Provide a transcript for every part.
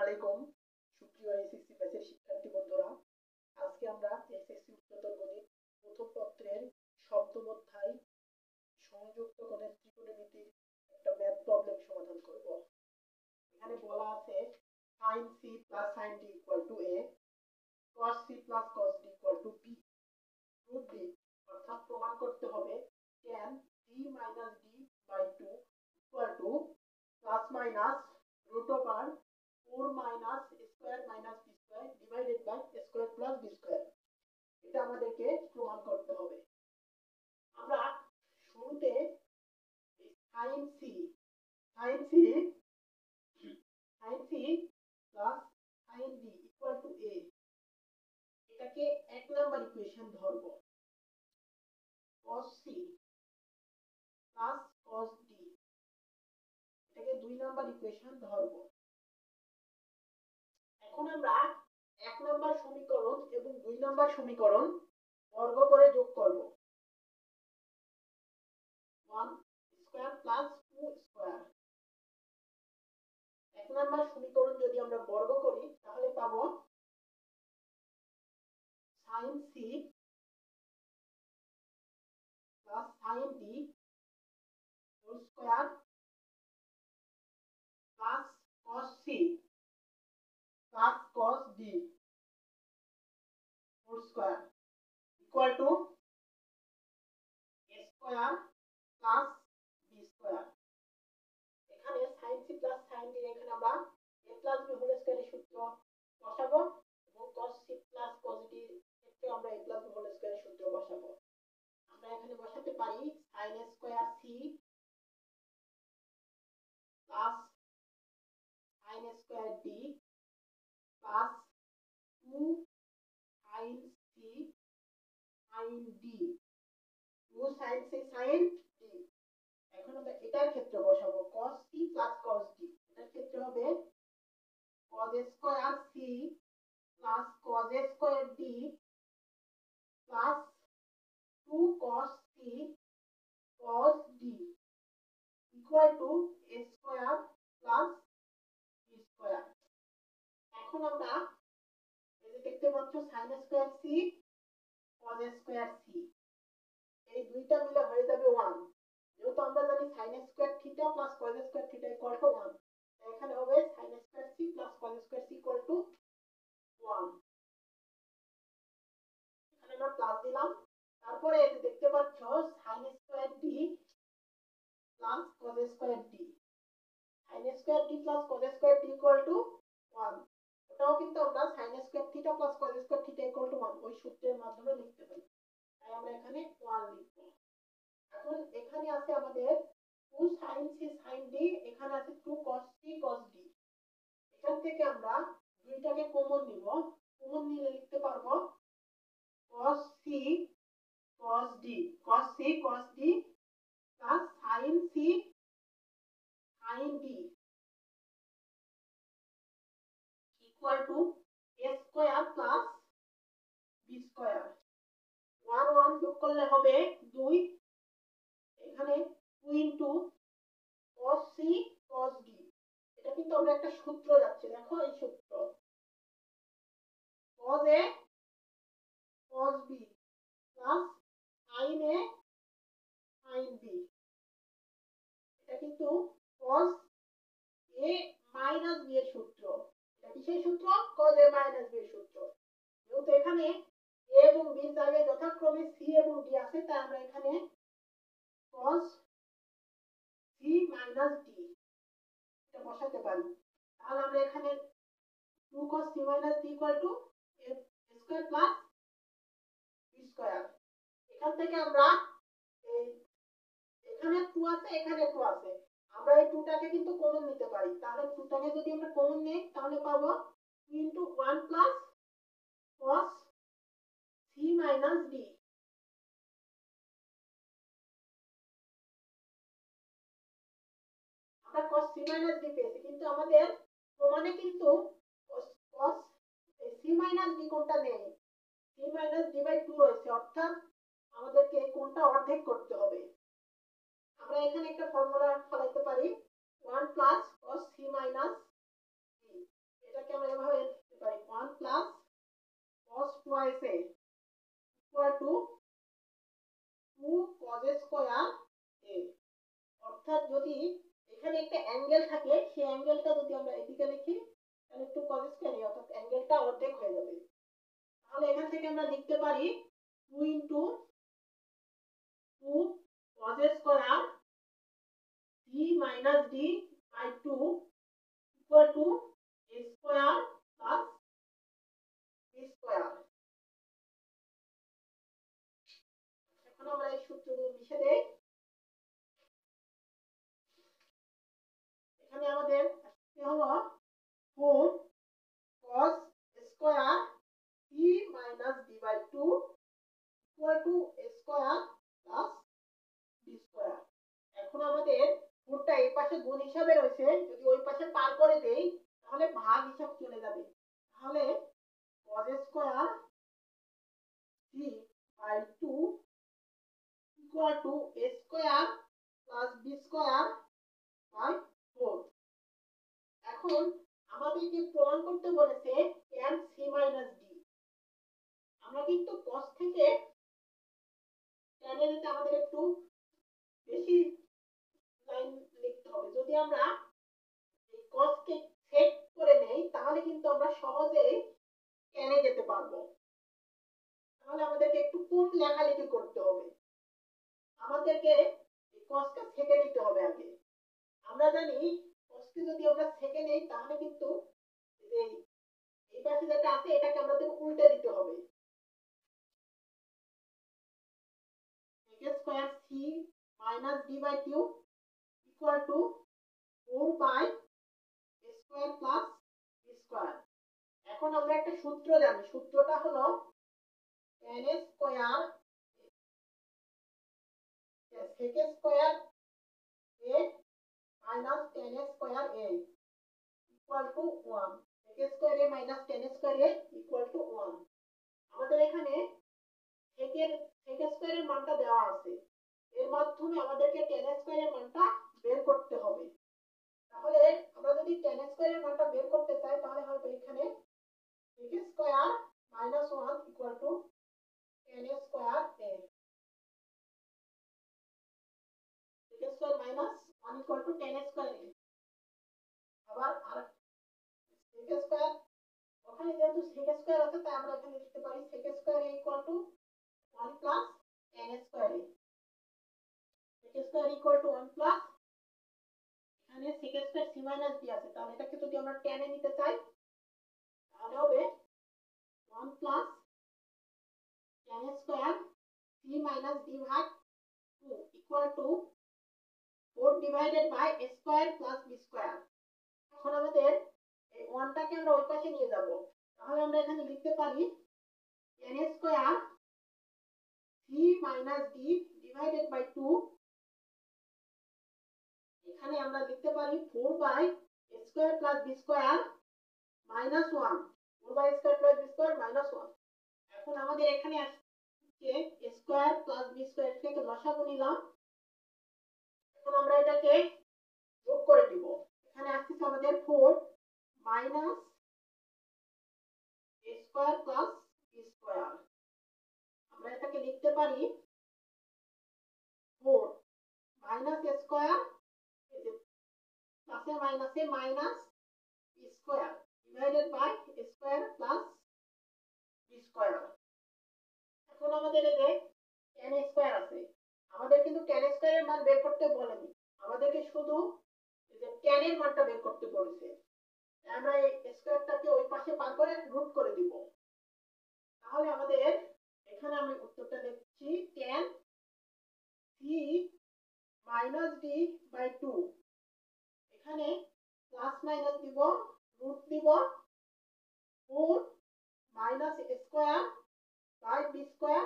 আলাইকুম সুপ্রিয় এসএসসি ব্যাচের শিক্ষার্থী বন্ধুরা। আজকে আমরা এসএসসি উচ্চতর গণিত প্রথম পত্রের সপ্তম অধ্যায় সংযুক্ত কোণের ত্রিকোণমিতির একটা ম্যাথ প্রবলেম সমাধান করব। এখানে বলা আছে sin c plus sin d equal to a, cos c plus cos d equal to b. prove d অর্থাৎ প্রমাণ করতে হবে tan d minus d by 2 equal to plus minus root over 4 minus square minus b square divided by square plus b square. এটা আমাদেরকে প্রমাণ করতে হবে। আমরা শুরুতে sin c plus sin d equal to a এটাকে এক নাম্বার ইকুয়েশন ধরব। cos c plus cos d এটাকে দুই নাম্বার ইকুয়েশন ধরব। এখন আমরা এক নাম্বার সমীকরণ এবং দুই নাম্বার সমীকরণ বর্গ করে যোগ করব। 1 স্কয়ার প্লাস 2 স্কয়ার। এক নাম্বার সমীকরণ যদি আমরা বর্গ করি তাহলে পাবো sin c plus sin d whole square plus cos c plus cos d whole square equal to a square plus b square. এখানে sin c plus sin d এখানে আমরা a plus b whole square এর সূত্র বসাবো এবং cos c plus cos d ক্ষেত্রে আমরা a plus b whole square এর সূত্র বসাবো। আমরা এখানে বসাতে পারি sin square c plus sin square d plus 2 sin c sin d 2 sin c sin d। এখন আমরা এটার ক্ষেত্রে বসাবো cos c plus cos d। এটার ক্ষেত্রে হবে cos square c plus cos square d plus 2 cos c cos d equal to a square plus b square. এখন আমরা এই যে দেখতে পাচ্ছ sin square c cos square c এই দুইটা মিলে হয়ে যাবে 1। যেহেতু আমরা জানি sin square theta plus cos square theta equal to 1, এখানে হবে sin square c plus cos square c equal to 1। এখানে আমরা প্লাস দিলাম। তারপরে এই যে দেখতে পাচ্ছ sin square d plus cos square d, sin square d plus cos square d equal to 1। এটাও কিন্তু আমরা sin square theta plus cos square theta equal to 1 ওই সূত্রের মাধ্যমে লিখতে পারি, তাই আমরা এখানে 1 লিখব। এখন এখানে আছে আমাদের 2 sin c sin d, এখানে আছে 2 cos c cos d। এখান থেকে আমরা দুইটাকে কমন নিব। কমন নিলে লিখতে পারবো cos c cos d cos c cos d plus sin c sin d equal to a square plus b square। 1 1 যোগ করলে হবে 2, এখানে 2 into cos c cos d। এটা কিন্তু আমরা একটা সূত্র যাচ্ছে, দেখো এই সূত্র cos a cos b plus sin a sin b। এটা কিন্তু cos a minus b এর সূত্র। এটা কিসের সূত্র? cos a minus b এর সূত্র। যেহেতু এখানে a এবং b এর জায়গায় যথাক্রমে c এবং d আছে, তাই আমরা এখানে cos c minus d এটা বসাতে পারি। তাহলে আমরা এখানে 2 cos c minus d equal to a square plus b square। এখান থেকে আমরা এই এখানে 2 আছে এখানে 2 আছে, আমরা এই 2 টাকে কিন্তু কমন নিতে পারি। তাহলে 2 টাকে যদি আমরা কমন নেই তাহলে পাবো 2 into 1 plus cos c minus d। আমরা cos c minus d পেয়েছি, কিন্তু আমাদের প্রমাণে কিন্তু cos c minus d কোণটা নেই, c minus d by 2 রয়েছে, অর্থাৎ আমাদেরকে এই কোণটা অর্ধেক করতে হবে। আমরা এখানে একটা ফর্মুলা ফলাইতে পারি 1 plus cos c minus d। এটা যদি এখানে একটা অ্যাঙ্গেল থাকে, সেই অ্যাঙ্গেলটা যদি আমরা এদিকে লিখি তাহলে 2 cos স্কয়ার অর্থাৎ অ্যাঙ্গেলটা অর্ধেক হয়ে যাবে। তাহলে এখান থেকে আমরা লিখতে পারি 2 into 2 cos square c minus d by 2 equal to a square plus b square. এখন আমরা এই সূত্রগুলো মিশে দেই। এখানে আমাদের হলো 4 cos square c minus d by 2 equal to a square plus b square. এখন আমাদের 4টা এই পাশে গুণ হিসাবে রয়েছে, যদি ওই পাশে পার করে দেই তাহলে ভাগ হিসাব চলে যাবে। তাহলে cos square c by 2 equal to a square plus b square by 4। এখন আমাদেরকে প্রমাণ করতে বলেছে tan c মাইনাস d। আমরা কিন্তু cos থেকে tan এর দিকে আমাদের একটু বেশি লাইন লিখতে হবে। যদি আমরা এই cos কে সেট করে নেই তাহলে কিন্তু আমরা সহজেই tan এ যেতে পারবো। তাহলে আমাদেরকে একটু কম লেখালেখি করতে হবে। আমাদেরকে এই cos কে ছেঁকে নিতে হবে আগে। আমরা জানি cos কে যদি আমরা ছেঁকে নেই তাহলে কিন্তু এই পাশে যেটা আছে এটাকে আমাদের উল্টে দিতে হবে। sec square c minus d by 2 equal to 4 by a square plus b square. এখন আমরা একটা সূত্র জানি, সূত্রটা হলো tan square sec square a minus tan square a equal to 1। sec square a minus tan square a equal to 1। আমাদের এখানে sec স্কয়ারের মানটা দেওয়া আছে, এর মাধ্যমে আমাদেরকে tan স্কয়ারের মানটা বের করতে হবে। তাহলে আমরা যদি tan স্কয়ারের মানটা বের করতে চাই তাহলে হবে এখানে sec square minus 1 equal to tan square a। sec square minus 1 equal to tan square a। আবার sec স্কয়ার, ওখানে যেহেতু sec স্কয়ার আছে তাই আমরা এখানে লিখতে পারি sec square a equal to 1 plus tan square a। sec square equal to 1 plus, এখানে sec square c minus d আছে, তাহলে এটাকে যদি আমরা tan এ নিতে চাই তাহলে হবে 1 plus tan square c minus d ভাগ 2 equal to 4 divided by a square plus b square. এখন আমাদের এই 1 টাকে আমরা ওই পাশে নিয়ে যাব। তাহলে আমরা এখানে লিখতে পারি tan square c minus d divided by 2, এখানে আমরা লিখতে পারি 4 by a square plus b square minus 1, 4 by a square plus b square minus 1। এখন আমাদের এখানে আসছে a square plus b square থেকে লসাগু নিলাম। এখন আমরা এটাকে যোগ করে দিব। এখানে আসছে আমাদের 4 minus a square plus b square. আমরা এটাকে লিখতে পারি 4 মাইনাস a স্কয়ার, এই যে প্লাসে মাইনাসে minus b square divided by a square plus b square. এখন আমাদের এই যে tan স্কয়ার আছে, আমাদের কিন্তু tan স্কয়ারের মান বের করতে বলেনি, আমাদেরকে শুধু এই যে tan এর মানটা বের করতে বলেছে। আমরা এই স্কয়ারটাকে ওই পাশে পার করে রুট করে দিব। তাহলে আমাদের এখানে আমি উত্তরটা লিখছি tan c minus d by 2, এখানে প্লাস মাইনাস দিব, রুট দিব 4 minus a square by b square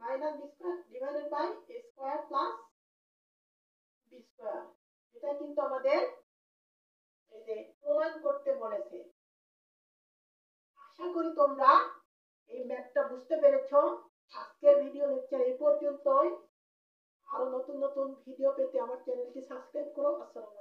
minus b square divided by a square plus b square. এটা কিন্তু আমাদের এই যে প্রমাণ করতে বলেছে। আশা করি তোমরা এই ম্যাথটা বুঝতে পেরেছো। আজকের ভিডিও লেকচার এই পর্যন্তই। আরো নতুন নতুন ভিডিও পেতে আমার চ্যানেলটি সাবস্ক্রাইব করো। আসসালামু আলাইকুম।